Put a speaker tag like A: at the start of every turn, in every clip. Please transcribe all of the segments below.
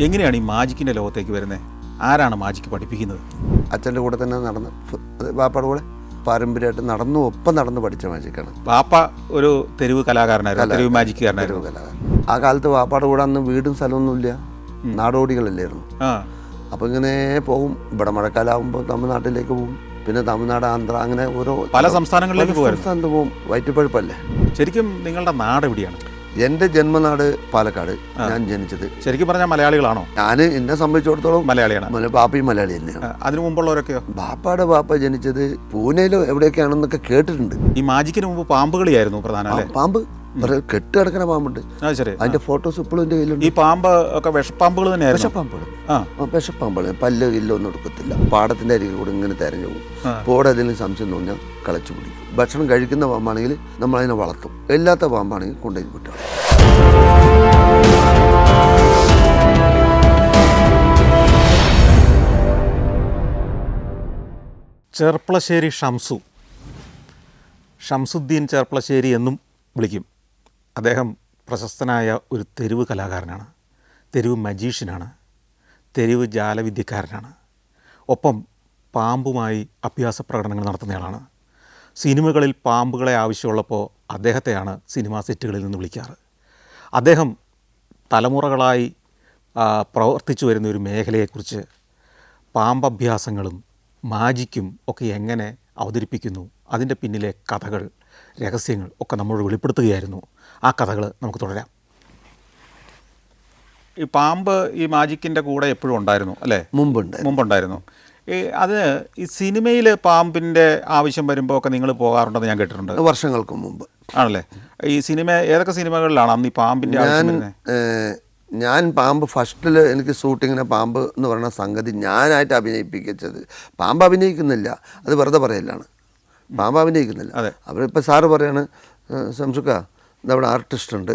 A: എങ്ങനെയാണ് ഈ മാജിക്കിൻ്റെ ലോകത്തേക്ക് വരുന്നത്? ആരാണ് മാജിക്ക് പഠിപ്പിക്കുന്നത്?
B: അച്ഛൻ്റെ കൂടെ തന്നെ നടന്ന്, അത് വാപ്പയുടെ കൂടെ പാരമ്പര്യമായിട്ട് ഒപ്പം നടന്ന് പഠിച്ച മാജിക്കാണ്.
A: വാപ്പ ഒരു തെരുവ് കലാകാരനായിരുന്നു, തെരുവ് മാജിക്കുകാരനായിരുന്നു.
B: ആ കാലത്ത് വാപ്പയുടെ കൂടെ അന്ന് വീടും സ്ഥലമൊന്നുമില്ല, നാടോടികളല്ലായിരുന്നു. അപ്പോൾ ഇങ്ങനെ പോകും. ഇവിടെ മഴക്കാലമാകുമ്പോൾ തമിഴ്നാട്ടിലേക്ക് പോകും, പിന്നെ തമിഴ്നാട്, ആന്ധ്ര, അങ്ങനെ ഓരോ
A: പല സംസ്ഥാനങ്ങളിലേക്ക്
B: പോകും. വയറ്റുപഴുപ്പല്ലേ.
A: ശരിക്കും നിങ്ങളുടെ നാട് എവിടെയാണ്?
B: എൻ്റെ ജന്മനാട് പാലക്കാട്. ഞാൻ ജനിച്ചത്.
A: ശരിക്കും പറഞ്ഞാൽ മലയാളികളാണോ?
B: ഞാൻ എന്നെ സംബന്ധിച്ചിടത്തോളം
A: മലയാളിയാണ്.
B: ബാപ്പയും മലയാളി തന്നെയാണ്.
A: അതിനു മുമ്പുള്ളവരൊക്കെയോ?
B: ബാപ്പയുടെ ബാപ്പ ജനിച്ചത് പൂനെയിലോ എവിടെയൊക്കെയാണെന്നൊക്കെ കേട്ടിട്ടുണ്ട്.
A: ഈ മാജിക്കിന് മുമ്പ് പാമ്പുകളിയായിരുന്നു പ്രധാന.
B: പാമ്പ് കെട്ട് കിടക്കുന്ന പാമ്പുണ്ട്. അതിന്റെ ഫോട്ടോസ് ഇപ്പോഴും എൻ്റെ കയ്യിലുണ്ട്.
A: ഈ പാമ്പ് ഒക്കെ വിഷപ്പാമ്പുകൾ തന്നെയായിരുന്നു.
B: വിഷപ്പാമ്പുകൾ പല്ല് ഇല്ലൊന്നും എടുക്കത്തില്ല. പാടത്തിന്റെ അരികിൽ കൂടെ ഇങ്ങനെ തെരഞ്ഞു പോകും. പോടെ അതിന് സംശയം തോന്നിയാൽ കളച്ചു പിടിക്കും. ഭക്ഷണം കഴിക്കുന്ന പാമ്പാണെങ്കിൽ നമ്മൾ അതിനെ വളർത്തും. എല്ലാത്ത പാമ്പാണെങ്കിൽ കൊണ്ടുപോയി വിട്ടു.
A: ചെർപ്പളശ്ശേരി ഷംസുദ്ദീൻ ചെർപ്പളശ്ശേരി എന്നും വിളിക്കും. അദ്ദേഹം പ്രശസ്തനായ ഒരു തെരുവ് കലാകാരനാണ്, തെരുവ് മജീഷ്യനാണ്, തെരുവ് ജാലവിദ്യക്കാരനാണ്. ഒപ്പം പാമ്പുമായി അഭ്യാസ പ്രകടനങ്ങൾ നടത്തുന്നയാളാണ്. സിനിമകളിൽ പാമ്പുകളെ ആവശ്യമുള്ളപ്പോൾ അദ്ദേഹത്തെയാണ് സിനിമാ സെറ്റുകളിൽ നിന്ന് വിളിക്കാറ്. അദ്ദേഹം തലമുറകളായി പ്രവർത്തിച്ചു വരുന്ന ഒരു മേഖലയെക്കുറിച്ച്, പാമ്പഭ്യാസങ്ങളും മാജിക്കും ഒക്കെ എങ്ങനെ അവതരിപ്പിക്കുന്നു, അതിൻ്റെ പിന്നിലെ കഥകൾ, രഹസ്യങ്ങൾ ഒക്കെ നമ്മളോട് വെളിപ്പെടുത്തുകയായിരുന്നു. ആ കഥകൾ നമുക്ക് തുടരാം. ഈ പാമ്പ് ഈ മാജിക്കിൻ്റെ കൂടെ എപ്പോഴും ഉണ്ടായിരുന്നു അല്ലേ? മുമ്പുണ്ടായിരുന്നു. അത് ഈ സിനിമയിൽ പാമ്പിൻ്റെ ആവശ്യം വരുമ്പോൾ ഒക്കെ നിങ്ങൾ പോകാറുണ്ടെന്ന് ഞാൻ കേട്ടിട്ടുണ്ട്.
B: വർഷങ്ങൾക്ക് മുമ്പ്
A: ആണല്ലേ? ഈ സിനിമ ഏതൊക്കെ സിനിമകളിലാണ് അന്ന് ഈ പാമ്പിൻ്റെ ആവശ്യം വരുന്നത്?
B: ഞാൻ പാമ്പ് ഫസ്റ്റിൽ എനിക്ക് ഷൂട്ടിങ്ങിന് പാമ്പ് എന്ന് പറയുന്ന സംഗതി ഞാനായിട്ട് അഭിനയിപ്പിച്ചത്. പാമ്പ് അഭിനയിക്കുന്നില്ല, അത് വെറുതെ പറയലാണ്. പാമ്പ് അഭിനയിക്കുന്നില്ല. അവരിപ്പോൾ സാറ് പറയാണ്, സംസുക്ക ഇതവിടെ ആർട്ടിസ്റ്റ് ഉണ്ട്,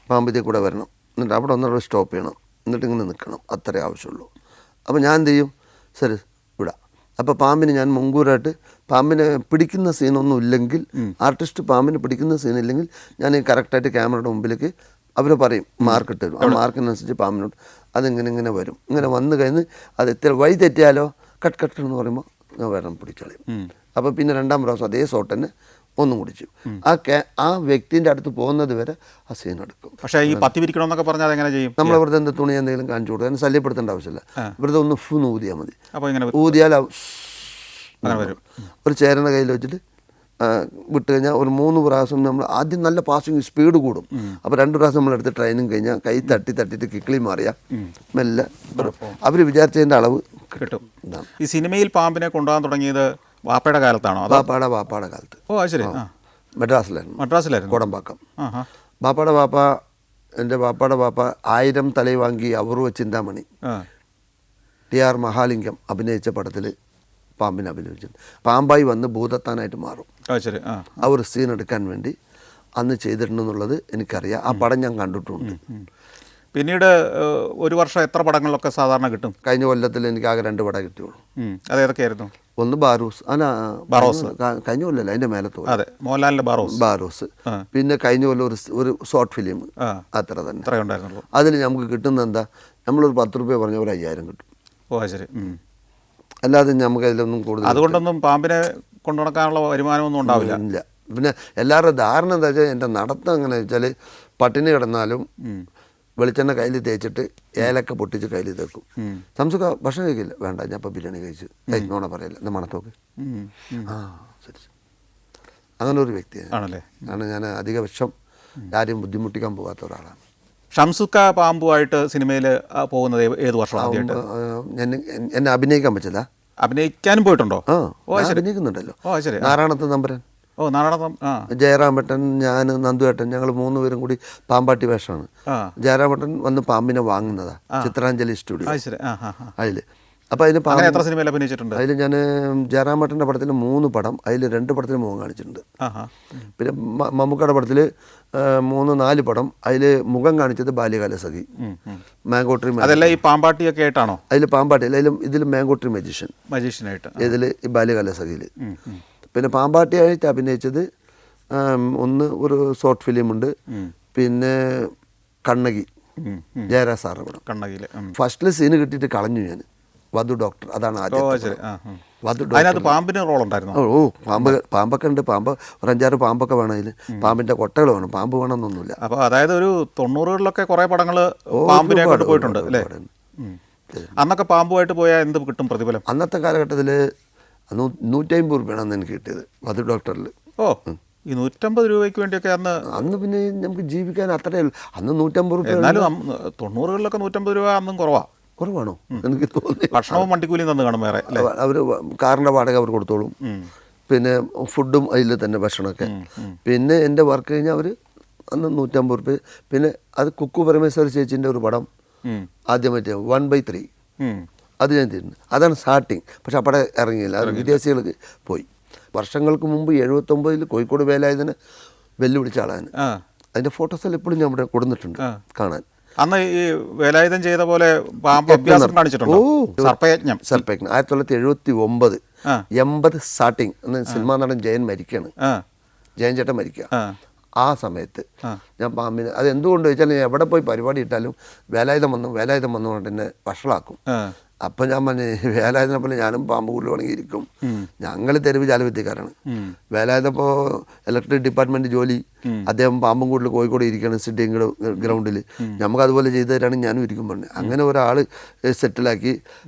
B: പാമ്പിൻ്റെ കൂടെ വരണം, എന്നിട്ട് അവിടെ ഒന്നവിടെ സ്റ്റോപ്പ് ചെയ്യണം, എന്നിട്ട് ഇങ്ങനെ നിൽക്കണം, അത്രേ ആവശ്യമുള്ളൂ. അപ്പോൾ ഞാൻ എന്ത് ചെയ്യും, ശരി വിടാം. അപ്പോൾ പാമ്പിന് ഞാൻ മുൻകൂറായിട്ട് പാമ്പിനെ പിടിക്കുന്ന സീനൊന്നും ഇല്ലെങ്കിൽ, ആർട്ടിസ്റ്റ് പാമ്പിനെ പിടിക്കുന്ന സീനില്ലെങ്കിൽ ഞാൻ കറക്റ്റായിട്ട് ക്യാമറയുടെ മുമ്പിലേക്ക് അവർ പറയും, മാർക്കിട്ട് തരും. ആ മാർക്കിനനുസരിച്ച് പാമ്പിനോട് അതിങ്ങനെ ഇങ്ങനെ വരും. ഇങ്ങനെ വന്നു കഴിഞ്ഞ് അത് ഇത്ര വഴി തെറ്റിയാലോ കട്ട് എന്ന് പറയുമ്പോൾ ഞാൻ വരണം പിടിച്ചളയും. അപ്പോൾ പിന്നെ രണ്ടാം പ്രാവശ്യം അതേ ഷോട്ട് തന്നെ ഒന്നും കുടിച്ചു. ആ വ്യക്തിൻ്റെ അടുത്ത് പോകുന്നത് വരെ ആ സീൻ എടുക്കും.
A: പക്ഷേ ഈ പത്തി വിരിക്കണമെന്നൊക്കെ പറഞ്ഞാൽ അതെങ്ങനെ ചെയ്യും?
B: നമ്മൾ വെറുതെ എന്ത് തുണി എന്തെങ്കിലും കാണിച്ചു കൊടുക്കുക, അതിന് ശല്യപ്പെടുത്തേണ്ട ആവശ്യമില്ല. വെറുതെ ഒന്ന് ഫൂന്ന് ഊതിയാൽ മതി. ഊതിയാൽ ഒരു ചേരൻ്റെ കയ്യിൽ വെച്ചിട്ട് വിട്ട് കഴിഞ്ഞാൽ ഒരു 3 പ്രാവശ്യം നമ്മൾ ആദ്യം നല്ല പാസിങ് സ്പീഡ് കൂടും. അപ്പോൾ 2 പ്രാവശ്യം നമ്മളെടുത്ത് ട്രെയിനിങ് കഴിഞ്ഞാൽ കൈ തട്ടിയിട്ട് കിക്കിളി മാറിയാൽ മെല്ലെ അവർ വിചാരിച്ചതിൻ്റെ അളവ്
A: കിട്ടും. ഈ സിനിമയിൽ പാമ്പിനെ കൊണ്ടുപോകാൻ തുടങ്ങിയത് വാപ്പയുടെ കാലത്താണോ?
B: വാപ്പയുടെ കാലത്ത്.
A: ഓ ശരി.
B: മദ്രാസിലായിരുന്നു, കോടമ്പാക്കം. എൻ്റെ വാപ്പയുടെ വാപ്പ 1000 തലയിൽ വാങ്ങി അപൂർവ ചിന്താമണി TR മഹാലിംഗം അഭിനയിച്ച പടത്തിൽ പാമ്പിനെ അഭിനയിച്ചിട്ടുണ്ട്. പാമ്പായി വന്ന് ഭൂതത്താനായിട്ട് മാറും. ആ ഒരു സീൻ എടുക്കാൻ വേണ്ടി അന്ന് ചെയ്തിട്ടുണ്ടെന്നുള്ളത് എനിക്കറിയാം. ആ പടം ഞാൻ കണ്ടിട്ടുണ്ട്.
A: പിന്നീട് ഒരു വർഷം എത്ര പടങ്ങളൊക്കെ സാധാരണ കിട്ടും?
B: കഴിഞ്ഞ കൊല്ലത്തിൽ എനിക്ക് ആകെ 2 പടം കിട്ടിയുള്ളൂ.
A: അതേതൊക്കെയായിരുന്നു?
B: ഒന്ന് ബാറൂസ്, കഴിഞ്ഞ കൊല്ലല്ല, അതിൻ്റെ മേലത്ത്
A: മോഹൻലാലിൻ്റെ
B: ബാറൂസ്. പിന്നെ കഴിഞ്ഞ കൊല്ലം ഒരു ഷോർട്ട് ഫിലിം, അത്ര തന്നെ. അതിൽ നമുക്ക് കിട്ടുന്ന എന്താ, നമ്മളൊരു 10 രൂപ പറഞ്ഞ ഒരു 5000 കിട്ടും.
A: ഓ ശരി.
B: അല്ലാതെ നമുക്ക് അതിലൊന്നും കൂടുതൽ,
A: അതുകൊണ്ടൊന്നും പാമ്പിനെ കൊണ്ടു നടക്കാനുള്ള വരുമാനമൊന്നും ഉണ്ടാവില്ല.
B: ഇല്ല. പിന്നെ എല്ലാവരുടെ ധാരണ എന്താ വെച്ചാൽ, എൻ്റെ നടത്തം എങ്ങനെ വെച്ചാൽ, പട്ടിണി കിടന്നാലും വെളിച്ചെണ്ണ കയ്യിൽ തേച്ചിട്ട് ഏലക്ക പൊട്ടിച്ച് കയ്യിൽ തേക്കും. സംസുഖ ഭക്ഷണം കഴിക്കില്ല, വേണ്ട ഞാൻ ഇപ്പോൾ ബിരിയാണി കഴിച്ചു, നോണ പറയില്ല, എൻ്റെ മണത്തോക്ക്. ശരി, അങ്ങനെ ഒരു വ്യക്തിയാണ്. കാരണം ഞാൻ അധിക വിഷം ആരെയും ബുദ്ധിമുട്ടിക്കാൻ പോകാത്ത ഒരാളാണ്.
A: ഷംസുക്ക പാമ്പുമായിട്ട് സിനിമയിൽ പോകുന്നത് ഏത് വർഷമാണ്?
B: എന്നെ അഭിനയിക്കാൻ പറ്റില്ല.
A: അഭിനയിക്കാനും പോയിട്ടുണ്ടോ?
B: അഭിനയിക്കുന്നുണ്ടല്ലോ. നാരായണത്ത് നമ്പരൻ, ജയറാമേട്ടൻ, ഞാൻ, നന്ദുവേട്ടൻ, ഞങ്ങൾ 3 പേരും കൂടി പാമ്പാട്ടി വേഷമാണ്. ജയറാമേട്ടൻ വന്ന് പാമ്പിനെ വാങ്ങുന്നതാ ചിത്രാഞ്ജലി സ്റ്റുഡിയോ അതിൽ. അപ്പോൾ അതിന്
A: എത്ര സിനിമയിൽ അഭിനയിച്ചിട്ടുണ്ട്?
B: അതിൽ ഞാൻ ജയറാമേട്ടൻ്റെ പടത്തിൽ 3 പടം, അതിൽ 2 പടത്തിൽ മുഖം കാണിച്ചിട്ടുണ്ട്. പിന്നെ മമ്മൂക്കയുടെ പടത്തിൽ 3-4 പടം, അതിൽ മുഖം കാണിച്ചത് ബാല്യകാല സഖി, മാംഗോ ട്രീ.
A: അതെല്ലാം ഈ പാമ്പാട്ടിയൊക്കെ ആയിട്ടാണോ?
B: അതിൽ പാമ്പാട്ടി, ഇതിൽ മാംഗോ ട്രീ
A: മജീഷ്യനായിട്ട്,
B: ഇതിൽ ഈ ബാല്യകാല സഖിയിൽ. പിന്നെ പാമ്പാട്ടിയായിട്ട് അഭിനയിച്ചത് ഒരു ഷോർട്ട് ഫിലിമുണ്ട്. പിന്നെ കണ്ണകി, ജയരാജ് സാറ് പടം.
A: കണ്ണകിയിലെ
B: ഫസ്റ്റിൽ സീന് കിട്ടിയിട്ട് കളഞ്ഞു ഞാൻ. വധു ഡോക്ടർ, അതാണ് ആദ്യം.
A: ശരി.
B: വധു
A: അതിനകത്ത് പാമ്പിന് റോൾ ഉണ്ടായിരുന്നു.
B: ഓ പാമ്പൊക്കെ ഉണ്ട്. പാമ്പ് ഒരു 5-6 പാമ്പൊക്കെ വേണം അതിൽ. പാമ്പിൻ്റെ കൊട്ടകൾ വേണം, പാമ്പ് വേണമെന്നൊന്നുമില്ല.
A: അപ്പോൾ അതായത് ഒരു 90കളിലൊക്കെ കുറേ പടങ്ങൾ പാമ്പിനെ കൊണ്ട് പോയിട്ടുണ്ട് അല്ലേ? അന്നൊക്കെ പാമ്പുമായിട്ട് പോയാൽ എന്ത് കിട്ടും പ്രതിഫലം?
B: അന്നത്തെ കാലഘട്ടത്തിൽ 150 രൂപയാണ് അന്ന് എനിക്ക് കിട്ടിയത് വധു ഡോക്ടറിൽ.
A: ഓ, ഈ 150 രൂപയ്ക്ക് വേണ്ടിയൊക്കെ
B: അന്ന് പിന്നെ നമുക്ക് ജീവിക്കാൻ അത്രയേ ഉള്ളൂ. അന്ന് 150 രൂപ.
A: എന്നാലും 90കളിലൊക്കെ 150 രൂപ അന്നും
B: കുറവാണോ എനിക്ക് തോന്നി.
A: ഭക്ഷണവും വണ്ടിക്കൂലിയും തന്നു കാണും വേറെ.
B: അവർ കാറിൻ്റെ വാടക അവർ കൊടുത്തോളും, പിന്നെ ഫുഡും അതിൽ തന്നെ ഭക്ഷണമൊക്കെ. പിന്നെ എൻ്റെ വർക്ക് കഴിഞ്ഞാൽ അവർ അന്ന് 150 രൂപ. പിന്നെ അത് കുക്കു പരമേശ്വര ചേച്ചീൻ്റെ ഒരു പടം ആദ്യമായിട്ട് 1/3 അത് ഞാൻ തരുന്നു. അതാണ് സ്റ്റാർട്ടിങ്. പക്ഷെ അവിടെ ഇറങ്ങിയില്ല, അത് വിദേശികൾക്ക് പോയി. വർഷങ്ങൾക്ക് മുമ്പ് 79-ൽ കോഴിക്കോട് വേലായുധനെ വെല്ലുവിളിച്ച ആളാണ്. അതിൻ്റെ ഫോട്ടോസെല്ലാം എപ്പോഴും ഞാൻ ഇവിടെ കൊടുത്തിട്ടുണ്ട് കാണാൻ.
A: അന്ന് ഈ വേലായുധൻ ചെയ്ത പോലെ പാമ്പ് അഭ്യാസം കാണിച്ചിട്ടുണ്ടോ? സർപ്പയജ്ഞം
B: 1979 80 സ്റ്റാർട്ടിങ്. അന്ന് സിനിമാ നടൻ ജയൻ മരിക്കുകയാണ്, ജയൻ ചേട്ടൻ മരിക്കുക. ആ സമയത്ത് ഞാൻ പാമ്പിന് അത് എന്തുകൊണ്ട് ചോദിച്ചാൽ എവിടെ പോയി പരിപാടി ഇട്ടാലും വേലായുധം വന്നു കൊണ്ട് എന്നെ വഷളാക്കും. അപ്പം ഞാൻ പറഞ്ഞു വേലായുധനെ പോലെ ഞാനും പാമ്പ് കൂടുതൽ ഉണങ്ങിയിരിക്കും. ഞങ്ങൾ തെരുവ് ജാലവിദ്യക്കാരാണ്. വേലായുധപ്പോൾ ഇലക്ട്രിക് ഡിപ്പാർട്ട്മെൻറ്റ് ജോലി, അദ്ദേഹം പാമ്പും കൂടുതൽ കോഴിക്കോട് ഇരിക്കുകയാണ് സിറ്റിംഗ് ഗ്രൗണ്ടിൽ. നമുക്കതുപോലെ ചെയ്തു തരാണെങ്കിൽ ഞാനും ഇരിക്കും പറഞ്ഞു. അങ്ങനെ ഒരാൾ സെറ്റിലാക്കി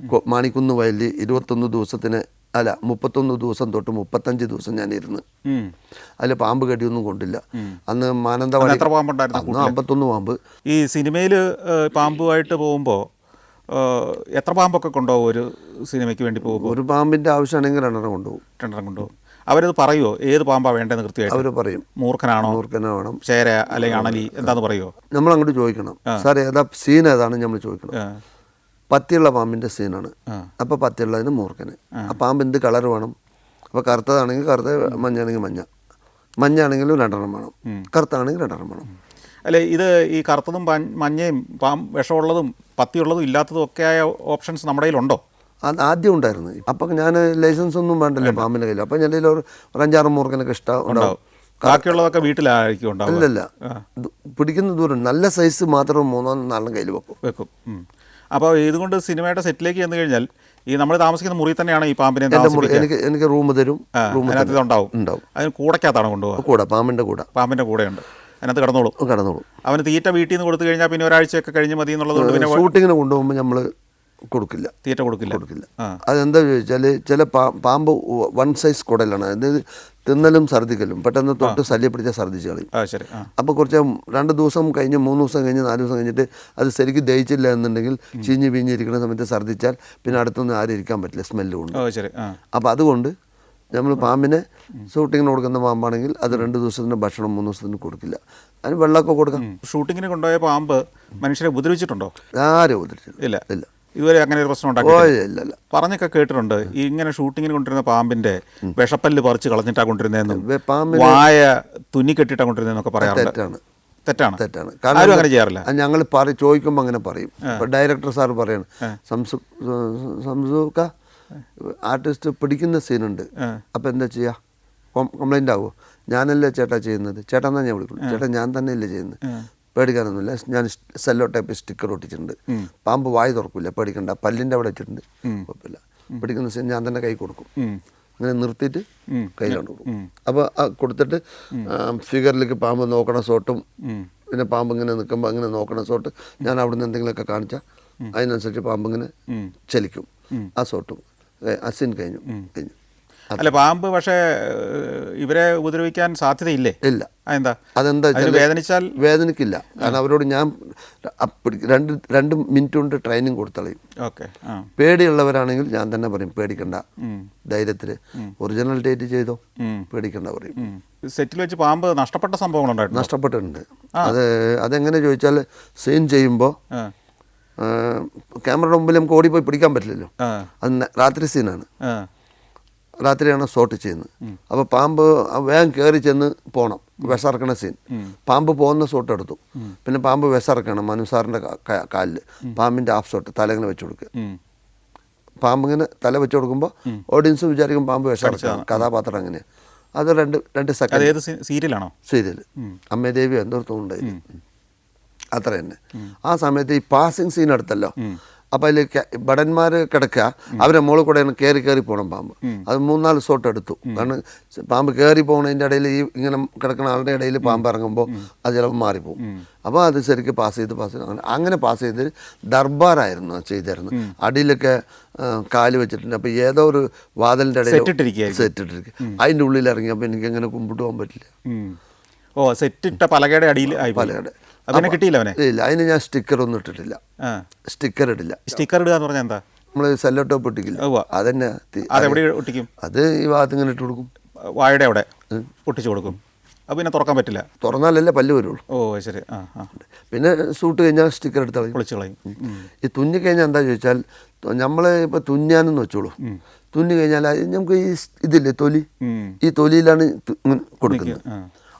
B: മാണിക്കുന്ന് വയലിൽ 21 ദിവസത്തിന് 31 ദിവസം തൊട്ട് 35 ദിവസം ഞാൻ ഇരുന്ന്. അതിൽ പാമ്പ് കടിയൊന്നും കൊണ്ടില്ല. അന്ന് മാനന്തവാടി 51 പാമ്പ്.
A: ഈ സിനിമയിൽ പാമ്പുമായിട്ട് പോകുമ്പോൾ എത്ര പാമ്പൊക്കെ കൊണ്ടുപോകും ഒരു സിനിമയ്ക്ക് വേണ്ടി പോകുമ്പോൾ?
B: ഒരു പാമ്പിൻ്റെ ആവശ്യമാണെങ്കിൽ 2 കൊണ്ടുപോകും.
A: 2 കൊണ്ടുപോകും. അവരത് പറയുമോ ഏത് പാമ്പാണ് വേണ്ടതെന്ന് കൃത്യമായിട്ട്?
B: അവർ പറയും.
A: മൂർഖനാണോ,
B: വേണം,
A: ചേര അല്ലെങ്കിൽ അണലി, എന്താന്ന് പറയുമോ?
B: നമ്മൾ അങ്ങോട്ട് ചോദിക്കണം, സാർ ഏതാ സീൻ ഏതാണ് നമ്മൾ ചോദിക്കണം. പത്തിയുള്ള പാമ്പിൻ്റെ സീനാണ്. അപ്പോൾ പത്തിയുള്ളതിന് മൂർഖന്. ആ പാമ്പ് എന്ത് കളർ വേണം? അപ്പോൾ കറുത്തതാണെങ്കിൽ കറുത്ത, മഞ്ഞാണെങ്കിൽ മഞ്ഞാണെങ്കിലും 2 വേണം, കറുത്താണെങ്കിൽ 2 വേണം.
A: അല്ലേ, ഇത് ഈ കറുത്തതും മഞ്ഞയും വിഷമുള്ളതും പത്തിയുള്ളതും ഇല്ലാത്തതും ഒക്കെ ആയ ഓപ്ഷൻസ് നമ്മുടെ കയ്യിലുണ്ടോ?
B: അത് ആദ്യം ഉണ്ടായിരുന്നു. അപ്പം ഞാൻ ലൈസൻസ് ഒന്നും വേണ്ടല്ലോ പാമ്പിൻ്റെ കയ്യിൽ. അപ്പം എൻ്റെ കയ്യിൽ ഒരു 5-6 മൂർഖനൊക്കെ ഇഷ്ടം ഉണ്ടാവും.
A: ബാക്കിയുള്ളതൊക്കെ വീട്ടിലായിരിക്കും ഉണ്ടാവും.
B: ഇല്ലല്ല, പിടിക്കുന്ന ദൂരം നല്ല സൈസ് മാത്രം 3-4 കയ്യിൽ വെക്കും.
A: അപ്പോൾ ഇതുകൊണ്ട് സിനിമയുടെ സെറ്റിലേക്ക് ചെന്ന് കഴിഞ്ഞാൽ ഈ നമ്മൾ താമസിക്കുന്ന മുറി തന്നെയാണ് ഈ പാമ്പിനെ
B: എനിക്ക് റൂം തരും.
A: ഉണ്ടാവും. അതിന് കൂടക്കകത്താണ് കൊണ്ടുപോകുക. പാമ്പിൻ്റെ കൂടെയുണ്ട്, അതിനകത്ത് കിടന്നോളും. അവന് തീറ്റ വീട്ടിൽ നിന്ന് കൊടുത്തു കഴിഞ്ഞാൽ പിന്നെ ഒരാഴ്ചയൊക്കെ കഴിഞ്ഞ് മതി എന്നുള്ളതുകൊണ്ട് പിന്നെ
B: ഷൂട്ടിങ്ങിന് കൊണ്ടുപോകുമ്പോൾ നമ്മൾ തീറ്റ കൊടുക്കില്ല. അതെന്താ ചോദിച്ചാൽ ചില പാമ്പ് 1 സൈസ് കുടലാണ്. അതായത് തിന്നലും ഛർദ്ദിക്കലും പെട്ടെന്ന് തൊട്ട് ശല്യം പിടിച്ചാൽ ഛർദ്ദിച്ച് കളയും. അപ്പോൾ കുറച്ച് 2 ദിവസം കഴിഞ്ഞ് 3 ദിവസം കഴിഞ്ഞ് 4 ദിവസം കഴിഞ്ഞിട്ട് അത് ശരിക്കും ദഹിച്ചില്ല എന്നുണ്ടെങ്കിൽ ചീഞ്ഞ് പിഞ്ഞിരിക്കുന്ന സമയത്ത് ഛർദ്ദിച്ചാൽ പിന്നെ അടുത്തൊന്നും ആരും ഇരിക്കാൻ പറ്റില്ല, സ്മെല്ല് കൊണ്ട്. അപ്പോൾ അതുകൊണ്ട് നമ്മൾ പാമ്പിനെ ഷൂട്ടിങ്ങിന് കൊടുക്കുന്ന പാമ്പാണെങ്കിൽ അത് 2 ദിവസത്തിന് ഭക്ഷണം 3 ദിവസത്തിന് കൊടുക്കില്ല. അതിന് വെള്ളമൊക്കെ കൊടുക്കാം.
A: ഷൂട്ടിങ്ങിന് കൊണ്ടുപോയ പാമ്പ് മനുഷ്യരെ ഉപദ്രവിച്ചിട്ടുണ്ടോ?
B: ആരും ഉപദ്രവിച്ചിട്ടില്ല.
A: ഇല്ല. ഇതുവരെ അങ്ങനെ ഒരു പ്രശ്നം ഉണ്ടാക്കിയില്ല. പറഞ്ഞൊക്കെ കേട്ടിട്ടുണ്ട്, ഇങ്ങനെ ഷൂട്ടിങ്ങിന് കൊണ്ടിരുന്ന പാമ്പിന്റെ വിഷപ്പല്ല് പറിച്ച് കളഞ്ഞിട്ടാ കൊണ്ടിരുന്നതെന്നും വായ തുന്നി കെട്ടിട്ടാ കൊണ്ടിരുന്നതെന്നൊക്കെ പറയാറുണ്ട്. തെറ്റാണ്. ആരും അങ്ങനെ ചെയ്യാറില്ല.
B: ഞങ്ങൾ ചോദിക്കുമ്പോൾ അങ്ങനെ പറയും. ഡയറക്ടർ സാർ പറയാണ്, സംസുക്ക ആർട്ടിസ്റ്റ് പിടിക്കുന്ന സീനുണ്ട്, അപ്പം എന്താ ചെയ്യുക, കംപ്ലൈൻ്റ് ആവുമോ? ഞാനല്ലേ ചേട്ടാ ചെയ്യുന്നത്, ചേട്ടാ എന്നാ ഞാൻ വിളിക്കുള്ളൂ, ചേട്ടാ ഞാൻ തന്നെയല്ലേ ചെയ്യുന്നത്, പേടിക്കാനൊന്നുമില്ല, ഞാൻ സെല്ലോ ടൈപ്പ് സ്റ്റിക്കർ ഒട്ടിച്ചിട്ടുണ്ട്, പാമ്പ് വായി തുറക്കില്ല, പേടിക്കണ്ട, പല്ലിൻ്റെ അവിടെ വെച്ചിട്ടുണ്ട്, കുഴപ്പമില്ല, പിടിക്കുന്ന സീൻ ഞാൻ തന്നെ കൈ കൊടുക്കും, ഇങ്ങനെ നിർത്തിയിട്ട് കയ്യിലോട്ട് കൊടുക്കും. അപ്പോൾ കൊടുത്തിട്ട് ഫിഗറിലേക്ക് പാമ്പ് നോക്കണ ഷോട്ടും പിന്നെ പാമ്പ് ഇങ്ങനെ നിൽക്കുമ്പോൾ അങ്ങനെ നോക്കണ ഷോട്ട് ഞാൻ അവിടെ നിന്ന് എന്തെങ്കിലുമൊക്കെ കാണിച്ചാൽ അതിനനുസരിച്ച് പാമ്പ് ഇങ്ങനെ ചലിക്കും. ആ ഷോട്ടും ആ സീൻ കഴിഞ്ഞു.
A: അല്ല, പാമ്പ് പക്ഷേ ഇവരെ ഉപദ്രവിക്കാൻ സാധ്യതയില്ലേ?
B: ഇല്ല.
A: അതെന്താ വേദനിച്ചാൽ?
B: വേദനിക്കില്ല. കാരണം അവരോട് ഞാൻ 2 മിനിറ്റ് കൊണ്ട് ട്രെയിനിങ് കൊടുത്തളയും. പേടിയുള്ളവരാണെങ്കിൽ ഞാൻ തന്നെ പറയും, പേടിക്കണ്ട, ധൈര്യത്തിൽ ഒറിജിനൽ ഡേറ്റ് ചെയ്തോ, പേടിക്കണ്ട പറയും.
A: സെറ്റിൽ വെച്ച് പാമ്പ് നഷ്ടപ്പെട്ട സംഭവങ്ങളുണ്ടായിരുന്നു?
B: നഷ്ടപ്പെട്ടിട്ടുണ്ട്. അതെങ്ങനെ ചോദിച്ചാൽ സീൻ ചെയ്യുമ്പോൾ ക്യാമറയുടെ മുമ്പിൽ നമുക്ക് ഓടിപ്പോയി പിടിക്കാൻ പറ്റില്ലല്ലോ. അത് രാത്രി സീനാണ്, രാത്രിയാണ് ഷോട്ട് ചെയ്യുന്നത്. അപ്പോൾ പാമ്പ് വേഗം കയറി ചെന്ന് പോകണം, വിശറക്കണ സീൻ. പാമ്പ് പോകുന്ന ഷോട്ട് എടുത്തു. പിന്നെ പാമ്പ് വിശറക്കണം മനുസാറിൻ്റെ കാലിൽ, പാമ്പിൻ്റെ ഹാഫ് ഷോട്ട് തലങ്ങനെ വെച്ച് കൊടുക്കുക. പാമ്പിങ്ങനെ തല വെച്ച് കൊടുക്കുമ്പോൾ ഓഡിയൻസ് വിചാരിക്കും പാമ്പ് വിശറക്കണം, കഥാപാത്രം അങ്ങനെയാണ്. അത് 2 സെക്കൻഡ്.
A: സീരിയലാണോ?
B: സീരിയൽ അമ്മദേവി എന്തോർത്തും ഉണ്ടായിരുന്നു. അത്ര തന്നെ. ആ സമയത്ത് ഈ പാസിങ് സീൻ എടുത്തല്ലോ, അപ്പം അതിൽ ഭടന്മാർ കിടക്കുക, അവരെ മുകളിൽ കൂടെയാണ് കയറി പോകണം പാമ്പ്. അത് 3-4 ഷോട്ട് എടുത്തു. കാരണം പാമ്പ് കയറി പോകുന്നതിൻ്റെ ഇടയിൽ ഈ ഇങ്ങനെ കിടക്കുന്ന ആളുടെ ഇടയിൽ പാമ്പ് ഇറങ്ങുമ്പോൾ അത് ചിലപ്പോൾ മാറിപ്പോവും. അപ്പോൾ അത് ശരിക്കും പാസ് ചെയ്ത് അങ്ങനെ പാസ് ചെയ്ത് ദർബാറായിരുന്നു ചെയ്തിരുന്നത്. അടിയിലൊക്കെ കാല് വെച്ചിട്ടുണ്ട്. അപ്പോൾ ഏതോ ഒരു വാതിലിൻ്റെ ഇടയിൽ സെറ്റിട്ടിരിക്കുക. അതിൻ്റെ ഉള്ളിൽ ഇറങ്ങിയപ്പോൾ എനിക്ക് അങ്ങനെ കുമ്പിട്ട് പോകാൻ പറ്റില്ല.
A: ഓ, സെറ്റിട്ട പലകയുടെ അടിയിൽ
B: പലകയുടെ
A: അതിനെ കിട്ടിയില്ല അവനെ?
B: ഇല്ല, അതിന് ഞാൻ സ്റ്റിക്കർ ഒന്നും ഇട്ടിട്ടില്ല. സ്റ്റിക്കർ ഇടില്ല.
A: സ്റ്റിക്കർ ഇടുക എന്ന് പറഞ്ഞാൽ എന്താ?
B: നമ്മൾ സെല്ലോ ടോപ്പ് ഒട്ടിക്കില്ല, അതന്നെ.
A: അതെവിടെ ഒട്ടിക്കും?
B: അത് ഈ ഭാഗത്ത് ഇങ്ങനെ ഇട്ട് കൊടുക്കും,
A: വാഴയുടെ അവിടെ ഒട്ടിച്ചു കൊടുക്കും. അപ്പോൾ പിന്നെ തുറക്കാൻ പറ്റില്ല.
B: തുറന്നാലല്ലേ പല്ല് വരുള്ളൂ.
A: ഓ ശരി.
B: പിന്നെ സൂട്ട് കഴിഞ്ഞാൽ സ്റ്റിക്കർ എടുത്ത്
A: പൊളിച്ച് കളയും.
B: ഈ തുന്നി കഴിഞ്ഞാൽ എന്താ ചോദിച്ചാൽ, നമ്മൾ ഇപ്പോൾ തുന്നാനെന്ന് വെച്ചോളൂ, തുന്നി കഴിഞ്ഞാൽ നമുക്ക് ഈ ഇതില്ലേ തൊലി, ഈ തൊലിയിലാണ് കൊടുക്കുന്നത്.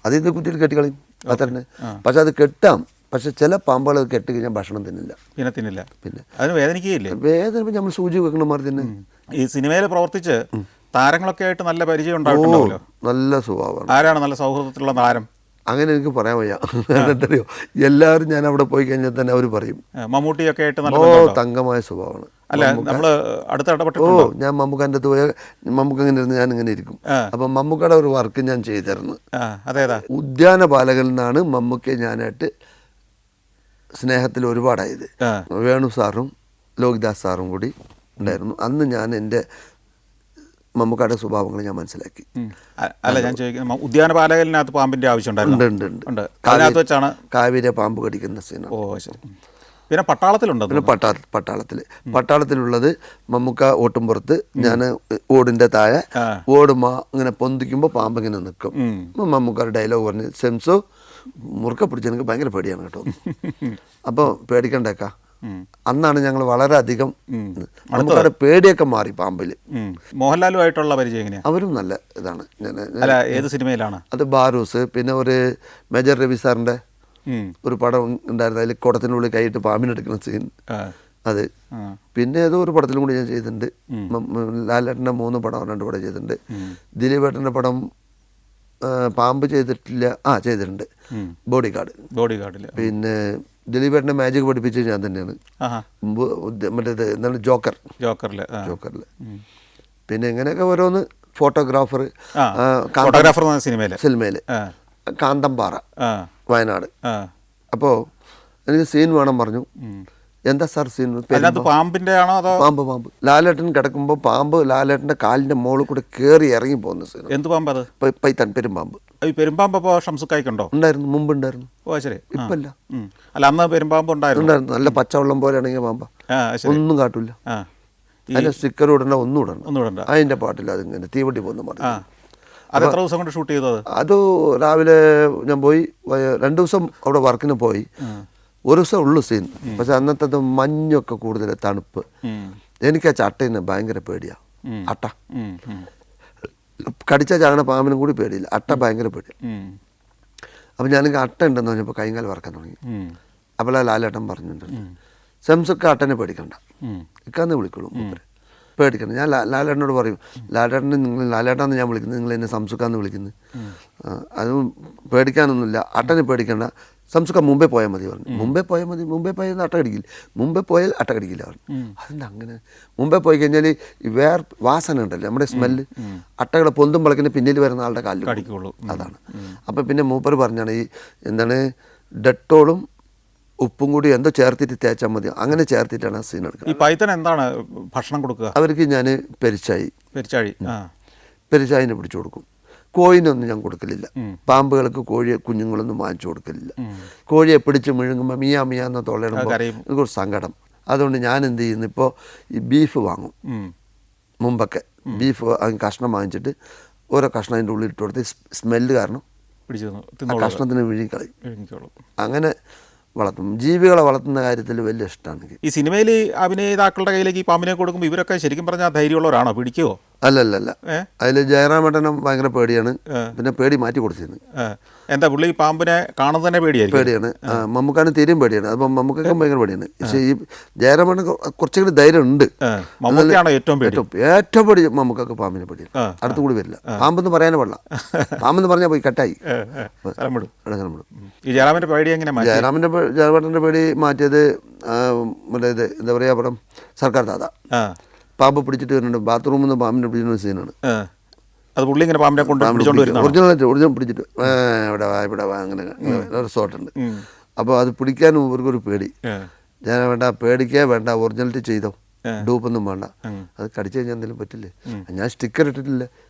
B: അതിൽ നിന്ന് കുറ്റിയിൽ കെട്ടിക്കളയും, അത് തന്നെ. പക്ഷെ അത് കെട്ടാം, പക്ഷെ ചില പാമ്പുകൾ കെട്ടി കഴിഞ്ഞാൽ ഭക്ഷണം തിന്നില്ല.
A: പിന്നെ അതിന് വേദനിക്കുകയില്ലേ?
B: വേദന നമ്മൾ സൂചി വെക്കണ മാറി തന്നെ.
A: ഈ സിനിമയിൽ പ്രവർത്തിച്ച് താരങ്ങളൊക്കെ ആയിട്ട് നല്ല പരിചയം ഉണ്ടായിട്ടുണ്ടാവുമല്ലോ.
B: നല്ല സ്വഭാവമാണ്.
A: ആരാണ് നല്ല സൗഹൃദത്തിലുള്ള താരം?
B: അങ്ങനെ എനിക്ക് പറയാൻ വയ്യ. എന്തറിയോ, എല്ലാവരും ഞാൻ അവിടെ പോയി കഴിഞ്ഞാൽ തന്നെ അവർ പറയും.
A: മമ്മൂട്ടിയൊക്കെ ആയിട്ട് നല്ല
B: തങ്കമായ സ്വഭാവമാണ്.
A: അല്ല, നമ്മള് അടുത്ത ഇടപെട്ടിട്ടുണ്ടോ?
B: ഞാൻ മമ്മൂക്കാൻ്റെ അടുത്ത് പോയാൽ മമ്മൂക്ക ഇങ്ങനെ ഇരുന്ന് ഞാൻ ഇങ്ങനെ ഇരിക്കും. അപ്പം മമ്മൂക്കയുടെ ഒരു വർക്ക് ഞാൻ ചെയ്തിരുന്നു.
A: അതേതാ?
B: ഉദ്യാനപാലകനിൽ നിന്നാണ് മമ്മൂക്കെ ഞാനായിട്ട് സ്നേഹത്തിൽ ഒരുപാടായത്. വേണു സാറും ലോകിദാസ് സാറും കൂടി ഉണ്ടായിരുന്നു. അന്ന് ഞാൻ എൻ്റെ മമ്മൂക്കയുടെ സ്വഭാവങ്ങൾ ഞാൻ മനസ്സിലാക്കി.
A: അല്ല, ഞാൻ ചോദിക്കുന്നത്, ഉദ്യാനപാലകലിനകത്ത് പാമ്പിന്റെ ആവശ്യം
B: ഉണ്ട്. കാവേരി പാമ്പ് കടിക്കുന്ന സീനാണ്.
A: ഓ ശരി. പിന്നെ പട്ടാളത്തിലുണ്ടോ?
B: പിന്നെ പട്ടാളത്തിലുള്ളത് മമ്മൂക്ക ഓട്ടുംപുറത്ത്, ഞാൻ ഓടിൻ്റെ താഴെ ഓടുമ്പോൾ ഇങ്ങനെ പൊന്തിക്കുമ്പോൾ പാമ്പ് ഇങ്ങനെ നിൽക്കും. മമ്മൂക്കാരുടെ ഡയലോഗ് പറഞ്ഞ്, സെംസോ മുറുക്ക പിടിച്ച് എനിക്ക് ഭയങ്കര പേടിയാണ് കേട്ടോ. അപ്പോൾ പേടിക്കണ്ടേക്കാ. അന്നാണ് ഞങ്ങൾ വളരെയധികം മമ്മൂക്കയുടെ പേടിയൊക്കെ മാറി പാമ്പിൽ.
A: മോഹൻലാലുമായിട്ടുള്ള പരിചയം എങ്ങനെയാണ്?
B: അവരും നല്ല ഇതാണ്.
A: ഏത് സിനിമയിലാണ്
B: അത്? ബാരൂസ്. പിന്നെ ഒരു മേജർ രവി സാറിൻ്റെ ഒരു പടം ഉണ്ടായിരുന്നു, അതിൽ കുടത്തിനുള്ളിൽ കൈയിട്ട് പാമ്പിനെടുക്കുന്ന സീൻ, അത്. പിന്നെ ഏതോ ഒരു പടത്തിലും കൂടി ഞാൻ ചെയ്തിട്ടുണ്ട്. ലാലേട്ടൻ്റെ 3 പടം 2 പടം ചെയ്തിട്ടുണ്ട്. ദിലീപേട്ടൻ്റെ പടം പാമ്പ് ചെയ്തിട്ടില്ല, ചെയ്തിട്ടുണ്ട്, ബോഡി ഗാർഡിൽ. പിന്നെ ദിലീപേട്ടൻ്റെ മാജിക് പഠിപ്പിച്ചത് ഞാൻ തന്നെയാണ്. മറ്റേത് എന്താണ്, ജോക്കറിൽ. പിന്നെ ഇങ്ങനെയൊക്കെ ഓരോന്ന്. ഫോട്ടോഗ്രാഫർ സിനിമയിൽ കാന്തമ്പാറ, വയനാട്. അപ്പോൾ എനിക്ക് സീൻ വേണം പറഞ്ഞു. എന്താ സാർ സീൻ?
A: പാമ്പിന്റെ ആണോ?
B: പാമ്പ് ലാലേട്ടൻ കിടക്കുമ്പോൾ പാമ്പ് ലാലേട്ടൻ്റെ കാലിൻ്റെ മുകളിൽ കൂടെ കയറി ഇറങ്ങി പോകുന്ന സീൻ.
A: എന്ത് പാമ്പ് അത്?
B: പൈത്താൻ പെരുമ്പാമ്പ്.
A: പെരുമ്പാമ്പ് അപ്പോൾ ഷംസുക്കായ്ക്കുണ്ടോ?
B: ഉണ്ടായിരുന്നു, മുമ്പ് ഉണ്ടായിരുന്നു.
A: ഓ ശരി.
B: ഇപ്പല്ല.
A: അല്ല, അന്ന് പെരുമ്പാമ്പ് ഉണ്ടായിരുന്നു.
B: നല്ല പച്ചവെള്ളം പോലെ ആണെങ്കിൽ പാമ്പ ഒന്നും കാട്ടില്ല. അതിന്റെ സ്റ്റിക്കർ ഇടണ്ട, ഒന്നും ഇടണ്ട. അതിന്റെ പാട്ടില്ല, അതിങ്ങനെ തീവണ്ടി പോകുന്ന പാട്ട്.
A: അത് എത്ര ദിവസം കൊണ്ട് ഷൂട്ട് ചെയ്തത്?
B: അത് രാവിലെ ഞാൻ പോയി 2 ദിവസം അവിടെ വർക്കിന് പോയി. ഒരു ദിവസം ഉള്ളു സീൻ. പക്ഷെ അന്നത്തെ മഞ്ഞൊക്കെ കൂടുതൽ, തണുപ്പ്. എനിക്ക് ആ ചട്ടയിന് ഭയങ്കര പേടിയാ. അട്ട കടിച്ച ചാകണ പാമ്പിനും കൂടി പേടിയില്ല, അട്ട ഭയങ്കര പേടിയാ. അപ്പം ഞാനെങ്കിൽ അട്ട ഉണ്ടെന്ന് പറഞ്ഞപ്പോൾ കൈകാൽ വറക്കാൻ തുടങ്ങി. അപ്പോൾ ആ ലാലേട്ടൻ പറഞ്ഞിട്ടുണ്ട്, സെംസൊക്കെ അട്ടനെ പേടിക്കണ്ട, ഇക്കാന്ന് വിളിക്കുള്ളൂ, പേടിക്കണം. ഞാൻ ലാലേട്ടനോട് പറയും, ലാലേട്ടാന്ന് ഞാൻ വിളിക്കുന്നത്, നിങ്ങൾ എന്നെ സംസുക്കാന്ന് വിളിക്കുന്നത്, അതും പേടിക്കാനൊന്നുമില്ല, അട്ടനെ പേടിക്കണ്ട, സംസുക്ക മുമ്പേ പോയാൽ മതി പറഞ്ഞു. മുമ്പേ പോയാൽ അട്ട കടിക്കില്ല, മുമ്പേ പോയാൽ അട്ട കടിക്കില്ല പറഞ്ഞു. അതെന്താ അങ്ങനെ? മുമ്പേ പോയി കഴിഞ്ഞാൽ ഈ വാസന ഉണ്ടല്ലോ, നമ്മുടെ സ്മെല്ല്, അട്ടകളെ പൊന്തുമ്പോഴേക്കിന് പിന്നിൽ വരുന്ന ആളുടെ കാലിൽ കടിക്കുള്ളൂ, അതാണ്. അപ്പം പിന്നെ മൂപ്പർ പറഞ്ഞാണ്, ഈ എന്താണ്, ഡെറ്റോളും ഉപ്പും കൂടി എന്തോ ചേർത്തിട്ട് തേച്ചാൽ മതി, അങ്ങനെ ചേർത്തിട്ടാണ് ആ സീൻ എടുക്കുന്നത്.
A: ഈ പൈത്തൻ എന്താണ് ഭക്ഷണം കൊടുക്കുക?
B: അവർക്ക് ഞാൻ പെരിച്ചായിനെ പിടിച്ചു കൊടുക്കും. കോഴിനൊന്നും ഞാൻ കൊടുക്കലില്ല. പാമ്പുകൾക്ക് കോഴി കുഞ്ഞുങ്ങളൊന്നും വാങ്ങിച്ചു കൊടുക്കലില്ല. കോഴിയെ പിടിച്ച് മുഴുങ്ങുമ്പോൾ മിയാന്ന് തൊള്ളയിടുമ്പോൾ എനിക്കൊരു സങ്കടം. അതുകൊണ്ട് ഞാൻ എന്ത് ചെയ്യുന്നു, ഇപ്പോൾ ഈ ബീഫ് വാങ്ങും. മുമ്പൊക്കെ ബീഫ് കഷ്ണം വാങ്ങിച്ചിട്ട് ഓരോ കഷ്ണം അതിൻ്റെ ഉള്ളിൽ ഇട്ട് കൊടുത്ത് സ്മെല്ല് കാരണം കഷ്ണത്തിന് വിഴുങ്ങിക്കളയും. അങ്ങനെ വളർത്തും. ജീവികളെ വളർത്തുന്ന കാര്യത്തിൽ വലിയ ഇഷ്ടമാണ്.
A: ഈ സിനിമയിൽ അഭിനേതാക്കളുടെ കയ്യിലേക്ക് ഈ പാമ്പിനെ കൊടുക്കുമ്പോൾ ഇവരൊക്കെ ശരിക്കും പറഞ്ഞാൽ ധൈര്യമുള്ളവരാണോ? പിടിക്കുമോ?
B: അല്ലല്ല, അതിൽ ജയറാമേട്ടനും ഭയങ്കര പേടിയാണ്, പിന്നെ പേടി മാറ്റി കൊടുത്തിരുന്നു.
A: എന്താ പുള്ളി ഈ പാമ്പിനെ കാണുന്നത് തന്നെ
B: പേടിയാണ്. മമ്മൂക്കാണ് തീരെയും പേടിയാണ്. അപ്പം മമ്മൂക്കൊക്കെ ഭയങ്കര പേടിയാണ്. പക്ഷേ ഈ ജയറാമേട്ടൻ കുറച്ചുകൂടി ധൈര്യം ഉണ്ട്.
A: ഏറ്റവും
B: പേടി മമ്മൂക്കൊക്കെ പാമ്പിനെ പേടിയാണ്. അടുത്തു കൂടി വരില്ല. പാമ്പെന്ന് പറയാനേ പാടില്ല. പാമ്പെന്ന് പറഞ്ഞാൽ പോയി കട്ടായി. ജയറാമേട്ടൻ്റെ പേടി മാറ്റിയത് മറ്റേ ഇത് എന്താ പറയുക, പടം സർക്കാർ ദാദ. പാമ്പ് പിടിച്ചിട്ട് വരുന്നുണ്ട്, ബാത്റൂമിൽ നിന്ന് പാമ്പിനെ പിടിക്കുന്ന സീനാണ്. ഒറിജിനൽ പിടിച്ചിട്ട് ഇവിടെ അങ്ങനെ റിസോർട്ടുണ്ട്. അപ്പോൾ അത് പിടിക്കാനും ഇവർക്കൊരു പേടി. ഞാൻ വേണ്ട, പേടിക്കേ വേണ്ട, ഒറിജിനാലിറ്റി ചെയ്തോ, ഡൂപ്പൊന്നും വേണ്ട, അത് കടിച്ചു കഴിഞ്ഞാൽ എന്തെങ്കിലും പറ്റില്ലേ. ഞാൻ സ്റ്റിക്കർ ഇട്ടിട്ടില്ല.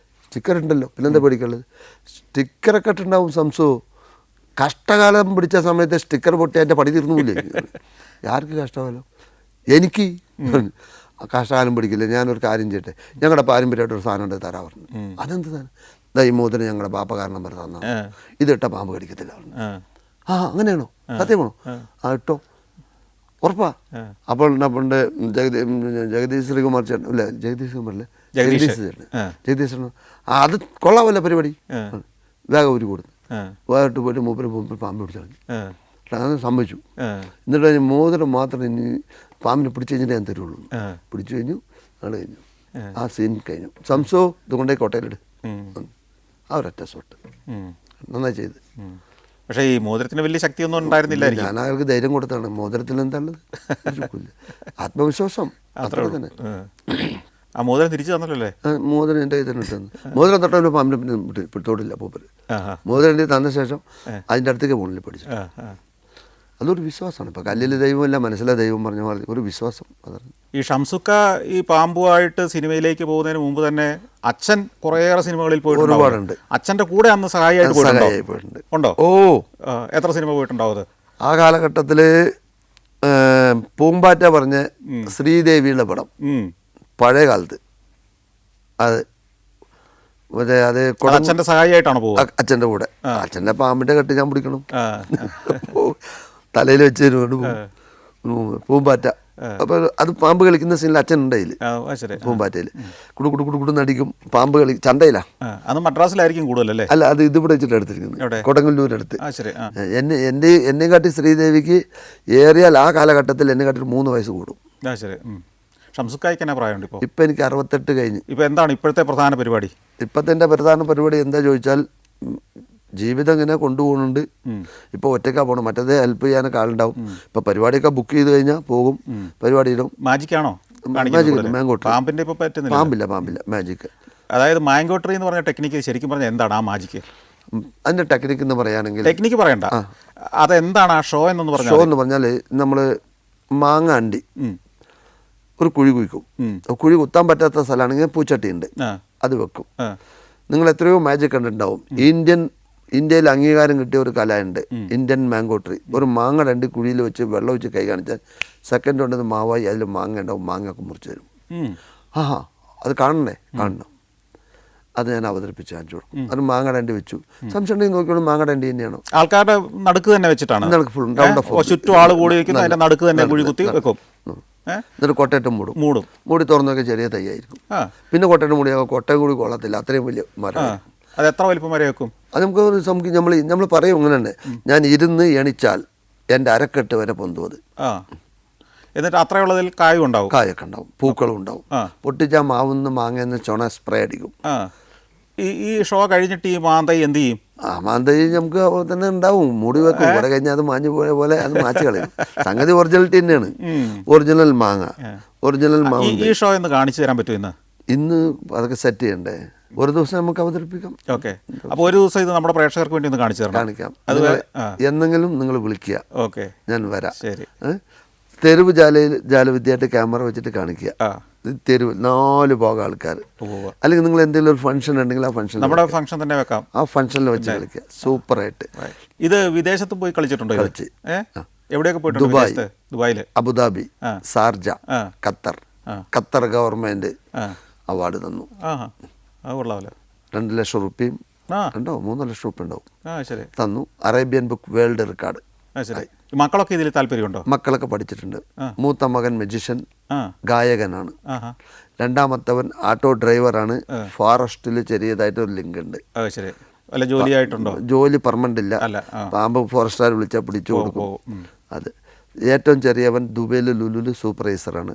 B: സ്റ്റിക്കർ ഉണ്ടല്ലോ, പിന്നെന്താ പേടിക്കുള്ളത്? സ്റ്റിക്കറൊക്കെ ഇട്ടുണ്ടാവും. സംശയവും കഷ്ടകാലം പിടിച്ച സമയത്ത് സ്റ്റിക്കർ പൊട്ടി എൻ്റെ പണി തീർന്നുമില്ലേ? ആർക്ക് കഷ്ടകാലം? എനിക്ക് കഷ്ടകാലം പിടിക്കില്ല. ഞാനൊരു കാര്യം ചെയ്യട്ടെ, ഞങ്ങളുടെ പാരമ്പര്യമായിട്ടൊരു സാധനം ഉണ്ട് തരാൻ പറഞ്ഞു. അതെന്ത് സാധനം? ഈ മോതിരം ഞങ്ങളുടെ ബാപ്പ കാരണം പറഞ്ഞ തന്നാ, ഇതിട്ട പാമ്പ് കടിക്കത്തില്ല പറഞ്ഞു. അങ്ങനെയാണോ? സത്യമാണോ? ഇട്ടോ, ഉറപ്പാ. അപ്പോൾ പണ്ട് ജഗദീഷ് ശ്രീകുമാർ ചേട്ടൻ അല്ലേ, ജഗദീഷ് കുമാറല്ലേ, ജഗദീഷ് ചേട്ടൻ അത് കൊള്ളാമല്ല പരിപാടി. വേഗം ഒരു കൊടുത്തു വേറിട്ട് പോയിട്ട് മൂപ്പര് പാമ്പ് പിടിച്ചു കളഞ്ഞു. അങ്ങനെ സംഭവിച്ചു. എന്നിട്ട് അതിന് മോതിരം മാത്രം ഇനി പാമ്പിനെ പിടിച്ചു കഴിഞ്ഞിട്ട് ഞാൻ തരുള്ളൂ. പിടിച്ചു കഴിഞ്ഞു, നാളെ കഴിഞ്ഞു, ആ സീൻ കഴിഞ്ഞു. സംശയം ഇതുകൊണ്ടേ കോട്ടയിലിട്, ആ ഒരൊറ്റ ഷോട്ട് നന്നായി ചെയ്ത്.
A: പക്ഷേ ഈ മോതിരത്തിന് വലിയ ശക്തിയൊന്നും ഉണ്ടായിരുന്നില്ല.
B: ഞാൻ അയാൾക്ക് ധൈര്യം കൊടുത്താണ്. മോതിരത്തിൽ എന്താണുള്ളത്? ആത്മവിശ്വാസം അത്ര തന്നെ.
A: ആ മോതിരം തിരിച്ചു തന്നല്ലേ?
B: മോതിരം എൻ്റെ കയ്യിൽ തന്നെ ഇട്ടു. മോതിരം തൊട്ടവൻ്റെ പാമ്പിനെ പിന്നെ തൊടില്ല പൂപ്പര്. മോതിരം എൻ്റെ തന്ന ശേഷം അതിൻ്റെ അടുത്തേക്ക് മുകളിൽ പഠിച്ചു. അതൊരു വിശ്വാസമാണ്. ഇപ്പോൾ കല്ലിൽ ദൈവമല്ല, മനസ്സിലെ ദൈവം പറഞ്ഞ പോലെ ഒരു വിശ്വാസം. അതാണ്.
A: ഈ ഷംസുക്ക ഈ പാമ്പുമായിട്ട് സിനിമയിലേക്ക് പോകുന്നതിന് മുമ്പ് തന്നെ അച്ഛൻ കുറേയേറെ സിനിമകളിൽ
B: ഒരുപാടുണ്ട്.
A: അച്ഛൻ്റെ കൂടെ അന്ന് സഹായിയായിട്ട് പോയിട്ടുണ്ട്. ഉണ്ടോ?
B: ഓ,
A: എത്ര സിനിമ പോയിട്ടുണ്ടാവും?
B: ആ കാലഘട്ടത്തിൽ പൂമ്പാറ്റ പറഞ്ഞ ശ്രീദേവിയുടെ പടം പഴയ കാലത്ത്, അത് മറ്റേ അത്
A: അച്ഛൻ്റെ സഹായിയായിട്ടാണ് പോകുക.
B: അച്ഛൻ്റെ കൂടെ. അച്ഛൻ്റെ പാമ്പിൻ്റെ കെട്ട് ഞാൻ പിടിക്കണം, തലയിൽ വെച്ച് തരുകൊണ്ട് പൂമ്പാറ്റ. അപ്പോൾ അത് പാമ്പ് കളിക്കുന്ന സീനിൽ അച്ഛൻ ഉണ്ടായില്ല. പൂമ്പാറ്റയിൽ കുടു നടിക്കും. പാമ്പ് കളി ചന്തയിലാ.
A: മദ്രാസിലായിരിക്കും കൂടുതലല്ലേ?
B: അല്ല, അത് ഇതിവിടെ വെച്ചിട്ട് എടുത്തിരിക്കുന്നത്, കൊടങ്ങല്ലൂരടുത്ത്. എന്നെ കാട്ടി ശ്രീദേവിക്ക് ഏറിയാൽ ആ കാലഘട്ടത്തിൽ എന്നെ കാട്ടി 3 വയസ്സ് കൂടും. ഇപ്പം എനിക്ക് 68 കഴിഞ്ഞ്.
A: ഇപ്പം എന്താണ് ഇപ്പോഴത്തെ പ്രധാന പരിപാടി?
B: ഇപ്പോഴത്തെ പ്രധാന പരിപാടി എന്താ ചോദിച്ചാൽ, ജീവിതം ഇങ്ങനെ കൊണ്ടുപോകുന്നുണ്ട്. ഇപ്പോൾ ഒറ്റയ്ക്കാ പോകണം, മറ്റേത് ഹെൽപ്പ് ചെയ്യാനൊക്കെ ആളുണ്ടാവും. ഇപ്പോൾ പരിപാടിയൊക്കെ ബുക്ക് ചെയ്ത് കഴിഞ്ഞാൽ പോകും, പരിപാടി ഇടും.
A: മാജിക്കാണോ?
B: പാമ്പില്ല, മാജിക്.
A: അതായത് മാങ്കോട്ടറി എന്ന് പറഞ്ഞ ടെക്നിക്ക് ശരിക്കും പറഞ്ഞാൽ എന്താണ് ആ മാജിക്ക്?
B: അതിൻ്റെ ടെക്നിക്ക് എന്ന് പറയുകയാണെങ്കിൽ,
A: ടെക്നിക്ക് പറയണ്ട, അതെന്താണ് ആ ഷോ എന്ന് പറഞ്ഞാൽ?
B: ഷോ എന്ന് പറഞ്ഞാൽ നമ്മൾ മാങ്ങ അണ്ടി ഒരു കുഴി കുഴിക്കും. കുഴി കുത്താൻ പറ്റാത്ത സ്ഥലമാണെങ്കിൽ പൂച്ചട്ടിയുണ്ട്, അത് വെക്കും. നിങ്ങൾ എത്രയോ മാജിക് കണ്ടിട്ടുണ്ടാവും. ഇന്ത്യയിൽ അംഗീകാരം കിട്ടിയ ഒരു കലയുണ്ട്, ഇന്ത്യൻ മാങ്കോട്ടറി. ഒരു മാങ്ങ 2 കുഴിയിൽ വെച്ച് വെള്ളം വെച്ച് കൈ കാണിച്ചാൽ സെക്കൻഡ് കൊണ്ടത് മാവായി അതിൽ മാങ്ങ ഉണ്ടാവും, മാങ്ങയൊക്കെ മുറിച്ച് തരും. അത് കാണണം. അത് ഞാൻ അവതരിപ്പിച്ച് കാണിച്ചു കൊടുക്കും. അത് മാങ്ങ 2 വെച്ചു. സംശയം ഉണ്ടെങ്കിൽ നോക്കിയോളൂ, മാങ്ങ 2 തന്നെയാണോ?
A: ആൾക്കാരുടെ നടുക്ക് തന്നെ വെച്ചിട്ടാണ്, ചുറ്റും ആൾ കൂടി നടുക്ക് തന്നെ കുഴി കുത്തി വെക്കും.
B: എന്നിട്ട് കൊട്ടയറ്റം മൂടി തുറന്നൊക്കെ ചെറിയ തൈയായിരിക്കും. പിന്നെ കൊട്ടയറ്റം മൂടിയാൽ കൊട്ടയം കൂടി കൊള്ളത്തില്ല, അത്രയും വലിയ മരം.
A: അത് എത്ര വലിപ്പം വരെ വെക്കും?
B: അത് നമുക്ക് നമ്മൾ പറയും ഇങ്ങനെ തന്നെ, ഞാൻ ഇരുന്ന് എണിച്ചാൽ എൻ്റെ അരക്കെട്ട് വരെ പൊന്തും. അത്
A: എന്നിട്ട് അത്രയുള്ളതിൽ കായൊക്കെ
B: ഉണ്ടാവും, പൂക്കളും ഉണ്ടാവും. പൊട്ടിച്ചാൽ മാവുന്ന് മാങ്ങയെന്ന് ചുണ സ്പ്രേ അടിക്കും.
A: ഈ ഷോ കഴിഞ്ഞിട്ട് ഈ മാന്തൈ എന്ത് ചെയ്യും?
B: മാന്തൈ നമുക്ക് തന്നെ ഉണ്ടാവും, മൂടി വെക്കും. ഇവിടെ കഴിഞ്ഞാൽ അത് മാഞ്ഞു പോയ പോലെ അത് മാറ്റി കളയും. സംഗതി ഒറിജിനാലിറ്റി തന്നെയാണ്, ഒറിജിനൽ മാങ്ങ, ഒറിജിനൽ മാങ്ങ.
A: ഈ ഷോ എന്ന് കാണിച്ചു തരാൻ പറ്റും?
B: ഇന്ന് അതൊക്കെ സെറ്റ് ചെയ്യണ്ടേ? ഒരു ദിവസം നമുക്ക് അവതരിപ്പിക്കാം.
A: ഓക്കെ, അപ്പോൾ ഒരു ദിവസം ഇത് നമ്മുടെ പ്രേക്ഷകർക്ക് വേണ്ടി ഒന്ന് കാണിക്കാം.
B: എന്നെങ്കിലും നിങ്ങൾ വിളിക്കുക,
A: ഓക്കെ,
B: ഞാൻ വരാം.
A: ശരി.
B: തെരുവ് ജാലവിദ്യയായിട്ട് ക്യാമറ വെച്ചിട്ട് കാണിക്കുക. തെരുവ് 4 ഭാഗം ആൾക്കാർ. അല്ലെങ്കിൽ നിങ്ങൾ എന്തെങ്കിലും ഒരു ഫംഗ്ഷൻ ഉണ്ടെങ്കിൽ ആ ഫംഗ്ഷൻ
A: നമ്മുടെ ഫംഗ്ഷൻ തന്നെ വെക്കാം,
B: ആ ഫംഗ്ഷനിൽ വെച്ച് കളിക്കുക. സൂപ്പറായിട്ട്.
A: ഇത് വിദേശത്ത് പോയി കളിച്ചിട്ടുണ്ടോ?
B: കളിച്ച്.
A: എവിടെയൊക്കെ പോയിട്ടുണ്ട്? ദുബായിൽ,
B: Abu Dhabi, Sharjah, Qatar government award തന്നു. 2 ലക്ഷം റുപ്യയും 3 ലക്ഷം റുപ്യ ഉണ്ടാവും തന്നു. Arabian book world record.
A: മക്കളൊക്കെ ഇതിൽ താല്പര്യമുണ്ടോ?
B: മക്കളൊക്കെ പഠിച്ചിട്ടുണ്ട്. മൂത്ത മകൻ മജീഷ്യൻ, ഗായകനാണ്. രണ്ടാമത്തവൻ ആട്ടോ ഡ്രൈവറാണ്. ഫോറസ്റ്റിൽ ചെറിയതായിട്ടൊരു ലിങ്ക് ഉണ്ട്.
A: ശരി. അല്ല ജോലിയായിട്ടുണ്ടോ?
B: ജോലി പെർമനന്റ് ഇല്ല. പാമ്പ് ഫോറസ്റ്റുകാർ വിളിച്ചാൽ പിടിച്ചു കൊടുക്കും. അത് ഏറ്റവും ചെറിയവൻ ദുബൈയിൽ ലുലുല് സൂപ്പർവൈസറാണ്.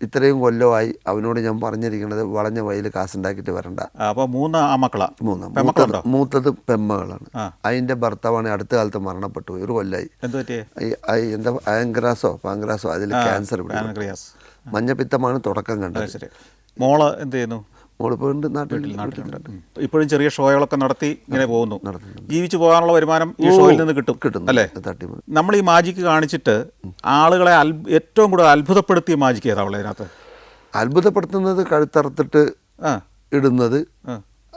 B: ഇത്രയും കൊല്ലമായി അവനോട് ഞാൻ പറഞ്ഞിരിക്കുന്നത് വളഞ്ഞ വയൽ കാശുണ്ടാക്കിയിട്ട് വരണ്ട. മൂത്തത് പെമ്മകളാണ്. അതിന്റെ ഭർത്താവാണ് അടുത്ത കാലത്ത് മരണപ്പെട്ടു പോയി. ഒരു കൊല്ലായി. എന്താ പാങ്ക്രാസോ അതിൽ ക്യാൻസർ. മഞ്ഞപ്പിത്തമാണ് തുടക്കം കണ്ടത്.
A: മോള് എന്ത് ചെയ്യുന്നു?
B: മോളിപ്പോണ്ട് നാട്ടിലുണ്ട്.
A: ഇപ്പോഴും ചെറിയ ഷോകളൊക്കെ നടത്തി ഇങ്ങനെ പോകുന്നു. ജീവിച്ചു പോകാനുള്ള വരുമാനം ഈ ഷോയിൽ നിന്ന് കിട്ടും അല്ലേ? നമ്മൾ ഈ മാജിക്ക് കാണിച്ചിട്ട് ആളുകളെ ഏറ്റവും കൂടുതൽ അത്ഭുതപ്പെടുത്തിയ മാജിക്ക് ഏതാ ഉള്ളത് ഇതിനകത്ത്?
B: അത്ഭുതപ്പെടുത്തുന്നത് കഴുത്തറുത്തിട്ട് ഇടുന്നത്,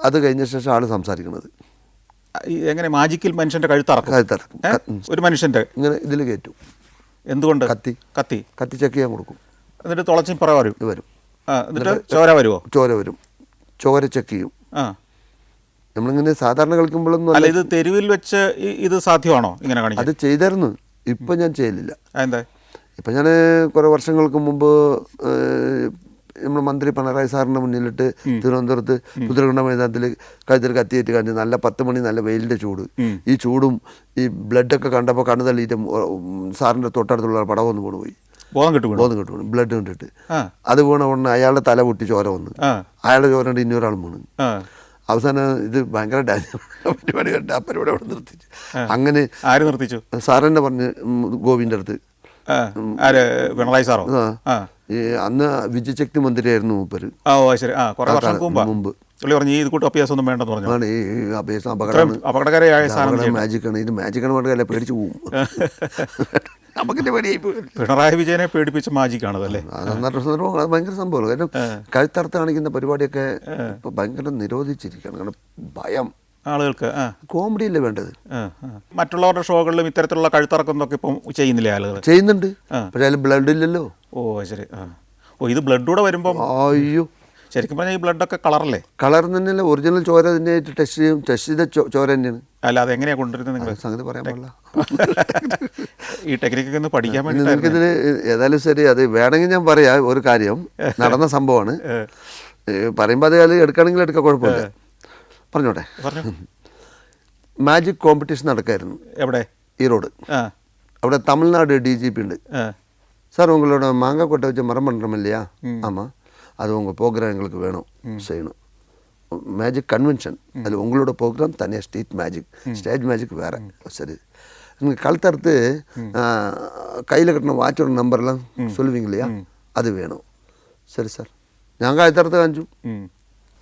B: അത് കഴിഞ്ഞ ശേഷം ആള് സംസാരിക്കുന്നത്.
A: എങ്ങനെ മാജിക്കിൽ മനുഷ്യന്റെ കഴുത്തറക്കും? ഒരു മനുഷ്യന്റെ
B: ഇങ്ങനെ ഇതിൽ കയറ്റും.
A: എന്തുകൊണ്ട്?
B: കത്തി ചെക്ക് ചെയ്യാൻ കൊടുക്കും.
A: എന്നിട്ട് തുളച്ചിപ്പറ വരും. എന്നിട്ട് ചോര വരും. ചോര ചെക്ക് ചെയ്യും. നമ്മളിങ്ങനെ സാധാരണ കളിക്കുമ്പോഴൊന്നും അല്ല. ഇത് തെരുവിൽ വെച്ച് ഇത് സാധ്യമാണോ ഇങ്ങനെ കാണിക്കാൻ?
B: അത് ചെയ്തായിരുന്നു. ഇപ്പം ഞാൻ ചെയ്യലില്ല.
A: എന്താ?
B: ഇപ്പം ഞാൻ കുറേ വർഷങ്ങൾക്ക് മുമ്പ് നമ്മൾ മന്ത്രി പിണറായി സാറിൻ്റെ മുന്നിലിട്ട് തിരുവനന്തപുരത്ത് കുതിരകൊണ്ട മൈതാനത്തിൽ കഴുത്തിൽ കത്തിയേറ്റ് കാണിച്ചു. നല്ല 10 മണി, നല്ല വെയിലിൻ്റെ ചൂട്. ഈ ചൂടും ഈ ബ്ലഡൊക്കെ കണ്ടപ്പോൾ കണ്ണു തള്ളിയിട്ട് സാറിൻ്റെ തൊട്ടടുത്തുള്ള പടം ഒന്ന് കൊണ്ടുപോയി. ബോധം കിട്ടും. ബ്ലഡ് കണ്ടിട്ട് അത് വീണ ഉടനെ അയാളുടെ തല പൊട്ടി ചോര വന്നു. അയാളുടെ ചോര കൊണ്ട് ഇന്നൊരാളും വീണു. അവസാനം ഇത് ഭയങ്കര പരിപാടി കണ്ട് ആ പരിപാടി അവിടെ നിർത്തിച്ചു. അങ്ങനെ
A: ആര് നിർത്തിച്ചു?
B: സാറെന്നെ പറഞ്ഞ് ഗോവിൻ്റെ അടുത്ത്.
A: പിണറായി സാറോ?
B: അന്ന് വിജയശക്തി മന്ത്രിയായിരുന്നു മൂപ്പര്. മുമ്പ് മാജിക്കാണ്. ഇത് മാജിക്കാണ് പറഞ്ഞാൽ പേടിച്ചു പോകും.
A: പിണറായി വിജയനെ പേടിപ്പിച്ച മാജിക്കാണതല്ലേ?
B: അത് ഭയങ്കര സംഭവമാണ്. കാരണം കഴുത്തറുത്ത് കാണിക്കുന്ന പരിപാടിയൊക്കെ ഇപ്പൊ ഭയങ്കര നിരോധിച്ചിരിക്കുകയാണ്. കാരണം ഭയം
A: ആളുകൾക്ക്.
B: കോമഡിയല്ലേ വേണ്ടത്.
A: മറ്റുള്ളവരുടെ ഷോകളിലും ഇത്തരത്തിലുള്ള കഴുത്തറക്കുന്നൊക്കെ ഇപ്പം ചെയ്യുന്നില്ലേ ആളുകൾ?
B: ചെയ്യുന്നുണ്ട്. പക്ഷേ അതിൽ ബ്ലഡ് ഇല്ലല്ലോ.
A: ശരി. ഇത് ബ്ലഡൂടെ വരുമ്പോൾ
B: അയ്യോ,
A: ശരിക്കും പറഞ്ഞാൽ ഈ ബ്ലഡൊക്കെ കളറല്ലേ?
B: കളർ തന്നെയല്ലേ. ഒറിജിനൽ ചോര തന്നെയായിട്ട് ടെസ്റ്റ് ചെയ്യും. ടെസ്റ്റ് ചെയ്ത ചോര തന്നെയാണ്.
A: അല്ല, അത് എങ്ങനെയാണ് കൊണ്ടുവരുന്നത് നിങ്ങൾ?
B: സംഗതി പറയാൻ പാടില്ല.
A: ഈ ടെക്നിക്കൊക്കെ ഒന്ന് പഠിക്കാൻ വേണ്ടി
B: നിനക്കിതിന് ഏതായാലും ശരി. അത് വേണമെങ്കിൽ ഞാൻ പറയാം. ഒരു കാര്യം നടന്ന സംഭവമാണ്. പറയുമ്പോൾ അത് എടുക്കുകയാണെങ്കിൽ എടുക്കാം, കുഴപ്പമില്ല. പറഞ്ഞോട്ടെ. മാജിക് കോമ്പറ്റീഷൻ നടക്കായിരുന്നു.
A: എവിടെ?
B: ഈറോഡ്. അവിടെ തമിഴ്നാട് DGP ഉണ്ട്. சார் உங்களோட மாங்காய் கொட்டை வச்சு மரம் பண்ணுறோம் இல்லையா? ஆமாம். அது உங்கள் ப்ரோக்ராம் எங்களுக்கு வேணும், செய்யணும். மேஜிக் கன்வென்ஷன், அதில் உங்களோட ப்ரோக்ராம் தனியாக ஸ்டேஜ் மேஜிக் வேறு. சரி, நீங்கள் கழுத்தறுத்து கையில் கட்டின வாட்சோட நம்பர்லாம் சொல்லுவீங்க இல்லையா? அது வேணும். ശരി സാർ. ഞാൻ കഴുത്തറുത്ത് കാണിച്ചു.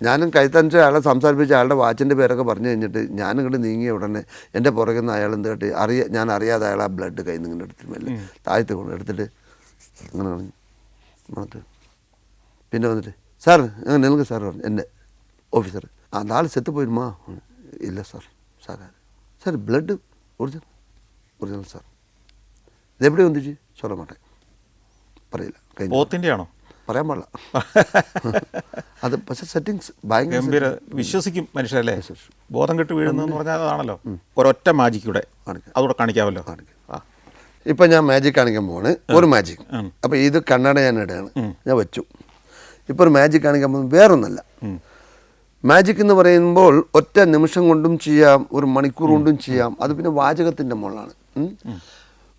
B: ഞാനും കഴുത്തറിച്ച് അയാളെ സംസാരിപ്പിച്ച് അയാളുടെ വാച്ചിൻ്റെ പേരൊക്കെ പറഞ്ഞു കഴിഞ്ഞിട്ട് ഞാനിങ്ങോട്ട് നീങ്ങിയ ഉടനെ എൻ്റെ പുറകിൽ നിന്ന് അയാൾ എന്ത് കേട്ട് ഞാൻ അറിയാതെ അയാൾ ആ ബ്ലഡ് കയ്യിൽ നിന്ന് ഇങ്ങനെ എടുത്തിട്ട് മെല്ലെ താഴത്ത് കൊണ്ട് എടുത്തിട്ട് അങ്ങനെ കളഞ്ഞു. മണത്ത് പിന്നെ വന്നിട്ട് സാർ നിൽക്ക് സാർ പറഞ്ഞു. എൻ്റെ ഓഫീസർ, அந்த ஆள் செத்து போயிடுமா? இல்லை sir. Sir blood original sir. ഇതെവിടെ വന്നിച്ച് சொல்ல മാട്ടേൻ, പറയില്ല.
A: പോത്തിൻ്റെ ആണോ?
B: പറയാൻ പാടില്ല. അത് പക്ഷേ സെറ്റിങ്സ്
A: ഭയങ്കര വിശ്വസിക്കും മനുഷ്യരല്ലേ? ബോധം കെട്ട് വീഴുന്നതെന്ന് പറഞ്ഞാൽ അതാണല്ലോ. ഒരൊറ്റ മാജിക്കൂടെ അതുകൂടെ കാണിക്കാമല്ലോ.
B: ഇപ്പം ഞാൻ മാജിക് കാണിക്കാൻ പോവാണ്. ഒരു മാജിക്. അപ്പോൾ ഇത് കണ്ണട ഞാൻ ഇടുകയാണ്. ഞാൻ വെച്ചു. ഇപ്പോൾ ഒരു മാജിക് കാണിക്കാൻ പോകുന്നത് വേറൊന്നല്ല. മാജിക് എന്ന് പറയുമ്പോൾ ഒറ്റ നിമിഷം കൊണ്ടും ചെയ്യാം, ഒരു മണിക്കൂർ കൊണ്ടും ചെയ്യാം. അത് പിന്നെ വാചകത്തിൻ്റെ മുകളിലാണ്.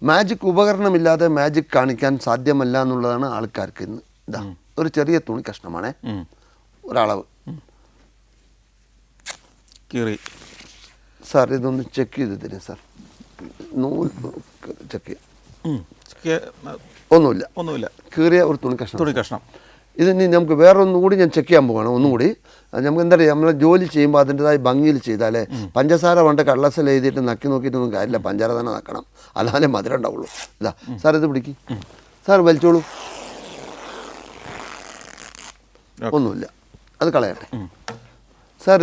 B: മാജിക് ഉപകരണമില്ലാതെ മാജിക് കാണിക്കാൻ സാധ്യമല്ല എന്നുള്ളതാണ് ആൾക്കാർക്ക് ഇന്ന്. ഇതാ ഒരു ചെറിയ തുണി കഷ്ണമാണേ, ഒരളവ്. സാർ ഇതൊന്ന് ചെക്ക് ചെയ്ത് തരും സാർ. നൂൽ ചെക്ക് ഒന്നുമില്ല, കീറിയ ഒരു തുണി കഷ്ണം. ഇതിനി നമുക്ക് വേറെ ഒന്നുകൂടി ഞാൻ ചെക്ക് ചെയ്യാൻ പോവാണ്. ഒന്നുകൂടി നമുക്ക് എന്താ പറയുക, നമ്മൾ ജോലി ചെയ്യുമ്പോൾ അതിൻ്റെതായ ഭംഗിയിൽ ചെയ്താലേ. പഞ്ചസാര കൊണ്ട് കടലാസിൽ എഴുതിയിട്ട് നക്കി നോക്കിയിട്ടൊന്നും കാര്യമില്ല, പഞ്ചാര തന്നെ നക്കണം, അല്ലാതെ മധുരം ഉണ്ടാവുള്ളൂ. ഇതാ സാർ ഇത് പിടിക്കും, സാർ വലിച്ചോളൂ. ഒന്നുമില്ല, അത് കളയട്ടെ സാർ.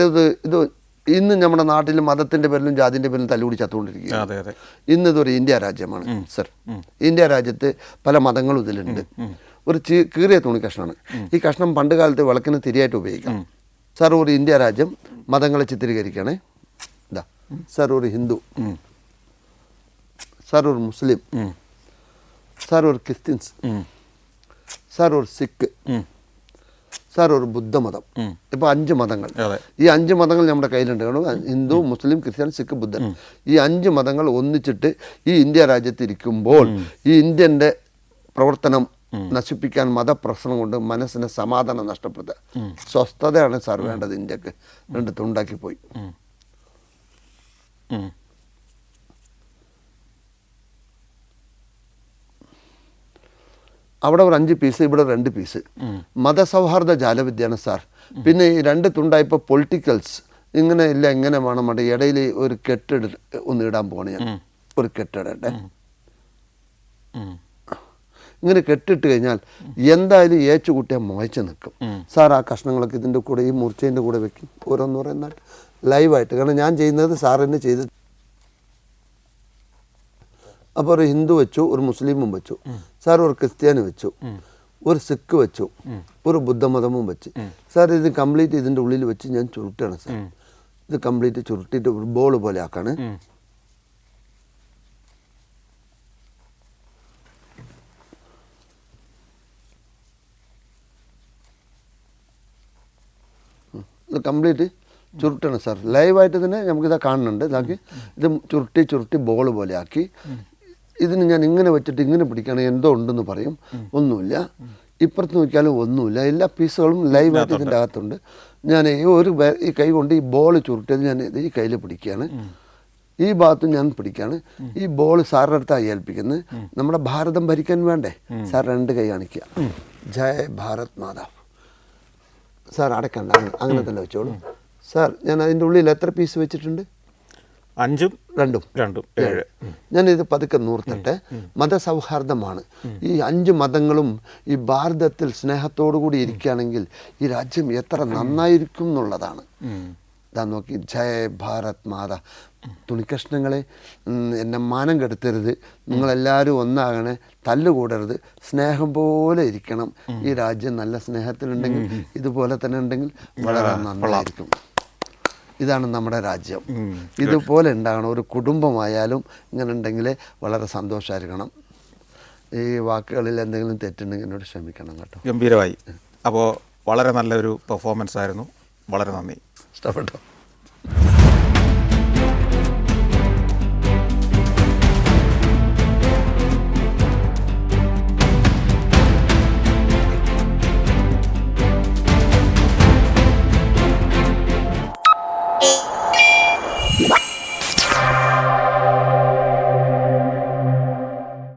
B: ഇത് ഇന്ന് നമ്മുടെ നാട്ടിൽ മതത്തിൻ്റെ പേരിലും ജാതിൻ്റെ പേരിലും തല്ലുകൂടി ചത്തുകൊണ്ടിരിക്കുകയാണ്. ഇന്നിതൊരു ഇന്ത്യ രാജ്യമാണ് സർ. ഇന്ത്യ രാജ്യത്ത് പല മതങ്ങളും ഇതിലുണ്ട്. ഒരു കീറിയ തുണി കഷ്ണമാണ്. ഈ കഷ്ണം പണ്ട് കാലത്ത് വിളക്കിന് തിരിയായിട്ട് ഉപയോഗിക്കാം. സാർ ഒരു ഇന്ത്യ രാജ്യം മതങ്ങളെ ചിത്രീകരിക്കുകയാണേ. ഇതാ സാർ ഒരു ഹിന്ദു, സാർ ഒരു മുസ്ലിം, സാർ ഒരു ക്രിസ്ത്യൻസ്, സാർ ഒരു സിഖ്, സാർ ഒരു ബുദ്ധമതം, ഇപ്പോൾ 5 മതങ്ങൾ. ഈ 5 മതങ്ങൾ നമ്മുടെ കയ്യിലുണ്ട്. ഹിന്ദു, മുസ്ലിം, ക്രിസ്ത്യൻ, സിഖ്, ബുദ്ധൻ. ഈ 5 മതങ്ങൾ ഒന്നിച്ചിട്ട് ഈ ഇന്ത്യ രാജ്യത്ത് ഇരിക്കുമ്പോൾ ഈ ഇന്ത്യൻ്റെ പ്രവർത്തനം നശിപ്പിക്കാൻ മതപ്രശ്നം കൊണ്ട് മനസ്സിന് സമാധാനം നഷ്ടപ്പെടുത്തുക, സ്വസ്ഥതയാണ് സാർ വേണ്ടത്. ഇന്ത്യക്ക് 2 തുണ്ടാക്കി പോയി. അവിടെ ഒരു 5 പീസ്, ഇവിടെ 2 പീസ്. മതസൗഹാർദ്ദ ജാലവിദ്യയാണ് സാർ. പിന്നെ ഈ 2 തുണ്ടായപ്പോൾ പൊളിറ്റിക്കൽസ് ഇങ്ങനെ ഇല്ല, എങ്ങനെ വേണം വേണ്ട, ഇടയിൽ ഒരു ഒന്ന് ഇടാൻ പോകണം. ഞാൻ ഒരു കെട്ടിടട്ടെ. ഇങ്ങനെ കെട്ടിട്ട് കഴിഞ്ഞാൽ എന്തായാലും ഏച്ചുകൂട്ടിയാൽ മുഴച്ച് നിൽക്കും സാർ. ആ കഷ്ണങ്ങളൊക്കെ ഇതിൻ്റെ കൂടെ ഈ മുറിച്ചതിൻ്റെ കൂടെ വെക്കും, ഓരോന്നോരോന്നായിട്ട് ലൈവായിട്ട്. കാരണം ഞാൻ ചെയ്യുന്നത് സാറിന് ചെയ്ത്. അപ്പോൾ ഒരു ഹിന്ദു വെച്ചു, ഒരു മുസ്ലിമും വെച്ചു സാർ, ഒരു ക്രിസ്ത്യാനി വെച്ചു, ഒരു സിഖ് വെച്ചു, ഒരു ബുദ്ധമതമും വെച്ച് സാർ. ഇത് കംപ്ലീറ്റ് ഇതിൻ്റെ ഉള്ളിൽ വെച്ച് ഞാൻ ചുരുട്ടാണ് സാർ. ഇത് കംപ്ലീറ്റ് ചുരുട്ടിയിട്ട് ഒരു ബോൾ പോലെ ആക്കാണ്. ഇത് കംപ്ലീറ്റ് ചുരുട്ടാണ് സാർ. ലൈവായിട്ട് തന്നെ നമുക്കിതാ കാണുന്നുണ്ട്. ഇതാക്കി ഇത് ചുരുട്ടി ബോൾ പോലെ ആക്കി. ഇതിന് ഞാൻ ഇങ്ങനെ വെച്ചിട്ട് ഇങ്ങനെ പിടിക്കുകയാണെങ്കിൽ എന്തോ ഉണ്ടെന്ന് പറയും, ഒന്നുമില്ല. ഇപ്പുറത്ത് നോക്കിയാലും ഒന്നുമില്ല, എല്ലാ പീസുകളും ലൈവായിട്ട് ഇതിൻ്റെ അകത്തുണ്ട്. ഞാൻ ഈ കൈ കൊണ്ട് ഈ ബോൾ ചുരുട്ടിയത് ഞാൻ ഈ കയ്യിൽ പിടിക്കുകയാണ്. ഈ ഭാഗത്തും ഞാൻ പിടിക്കുകയാണ്. ഈ ബോൾ സാറിൻ്റെ അടുത്താണ് ഏൽപ്പിക്കുന്നത്. നമ്മുടെ ഭാരതം ഭരിക്കാൻ വേണ്ടേ സാർ? 2 കൈ കാണിക്കുക, ജയ് ഭാരത് മാതാ. സാർ അടക്കണ്ട, അങ്ങനെ തന്നെ വെച്ചോളൂ സാർ. ഞാൻ അതിൻ്റെ ഉള്ളിൽ എത്ര പീസ് വെച്ചിട്ടുണ്ട്?
A: 5ഉം 2ഉം 7.
B: ഞാനിത് പതുക്കെ നൂർത്തട്ടെ. മതസൗഹാർദ്ദമാണ്. ഈ 5 മതങ്ങളും ഈ ഭാരതത്തിൽ സ്നേഹത്തോടു കൂടി ഇരിക്കുകയാണെങ്കിൽ ഈ രാജ്യം എത്ര നന്നായിരിക്കും എന്നുള്ളതാണ്. ഇതാ നോക്കി, ജയ് ഭാരത് മാതാ. തുണിക്കഷ്ണങ്ങളെ എന്നെ മാനം കെടുത്തരുത്, നിങ്ങളെല്ലാവരും ഒന്നാകണേ, തല്ലുകൂടരുത്, സ്നേഹം പോലെ ഇരിക്കണം. ഈ രാജ്യം നല്ല സ്നേഹത്തിലുണ്ടെങ്കിൽ, ഇതുപോലെ തന്നെ ഉണ്ടെങ്കിൽ വളരെ നന്നായിരിക്കും. ഇതാണ് നമ്മുടെ രാജ്യം. ഇതുപോലെ ഉണ്ടാകണം. ഒരു കുടുംബമായാലും ഇങ്ങനെ ഉണ്ടെങ്കിൽ വളരെ സന്തോഷമായിരിക്കണം. ഈ വാക്കുകളിൽ എന്തെങ്കിലും തെറ്റുണ്ടെങ്കിൽ എന്നോട് ക്ഷമിക്കണം കേട്ടോ.
A: ഗംഭീരമായി. അപ്പോൾ വളരെ നല്ലൊരു പെർഫോമൻസ് ആയിരുന്നു. വളരെ നന്ദി.
B: ഇഷ്ടപ്പെട്ടോ?